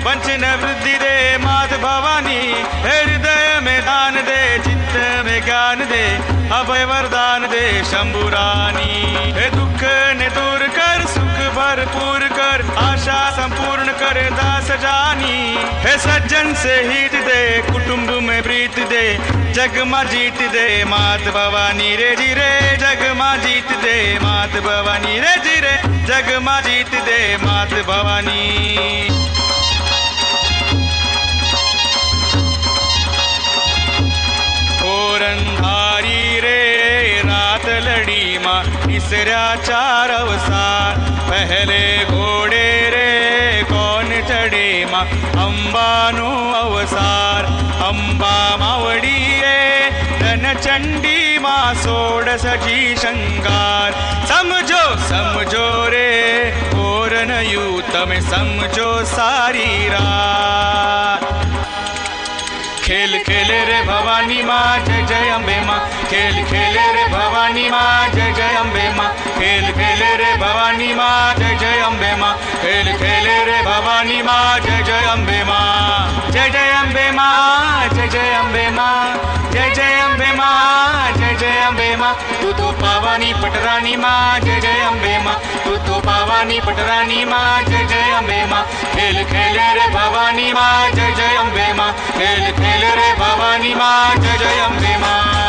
पंचन वृद्धि दे मात भवानी, हृदय में दान दे, चित्त में ज्ञान दे, अभय वरदान दे शंभु रानी। हे दुख ने दूर कर, सुख भरपूर कर, आशा संपूर्ण कर दास जानी। हे सज्जन से हित दे, कुटुंब में प्रीत दे, जग मा जीत दे मात भवानी रे जी रे, जग मा जीत दे मात भवानी रे जी रे, जग मा जीत दे मात भवानी। अंधारी रे रात लड़ी माँ, तीसरा चार अवसार, पहले घोड़े रे कौन चढ़े माँ, अंबानो अवसार। अंबा मावड़ी रे धन चंडी माँ, सोड़ सजी शंगार। समझो समझो रे पूरन यूत में, समझो सारी रात। खेल खेले रे भवानी माँ, जय जय अम्बे माँ, खेल खेले रे भवानी माँ, जय जय अम्बे माँ, खेल खेले रे भवानी माँ, जय जय अम्बे माँ, खेल खेले रे भवानी माँ, जय जय अम्बे माँ, जय जय अम्बे माँ, जय जय अम्बे माँ, जय जय अम्बे माँ, जय जय अम्बे माँ। तू तो पावानी पटरानी माँ, जय जय अम्बे माँ, तू तो पावानी पटरानी माँ, जय जय अम्बे माँ। खेल खेले रे भवानी माँ, जय जय अम्बे माँ, खेल खेले रे भवानी माँ, जय जय अम्बे माँ।